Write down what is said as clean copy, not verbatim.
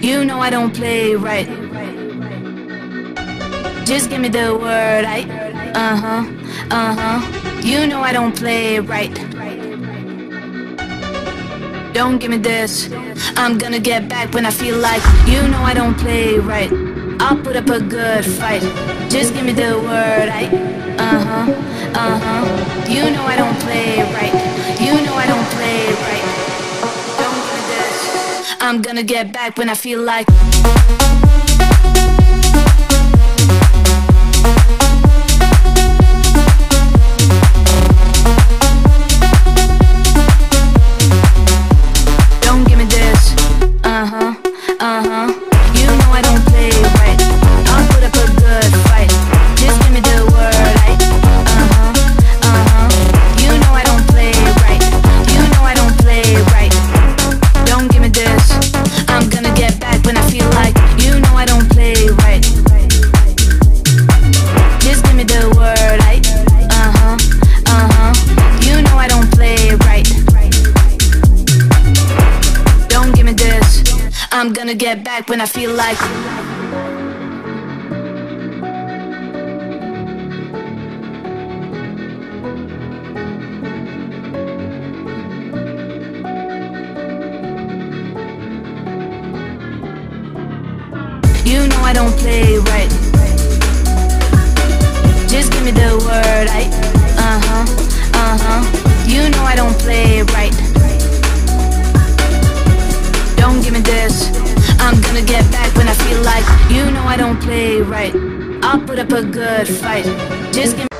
You know I don't play right. Just give me the word, You know I don't play right. Don't give me this. I'm gonna get back when I feel like. You know I don't play right. I'll put up a good fight. Just give me the word, You know I don't play right. You know I don't play right. Don't give me this. I'm gonna get back when I feel like. You know I don't play right. I'll put up a good fight. Just give me the word, You know I don't play right. You know I don't play right. Don't give me this. I'm gonna get back when I feel like. You know I don't play right. Just give me the word, You know I don't play right. Don't give me this. I'm gonna get back when I feel like. You know I don't play right. Just give me the word, You know I don't play right. Don't give me this. I'm gonna get back when I feel like. You know I don't play right. I'll put up a good fight. Just give me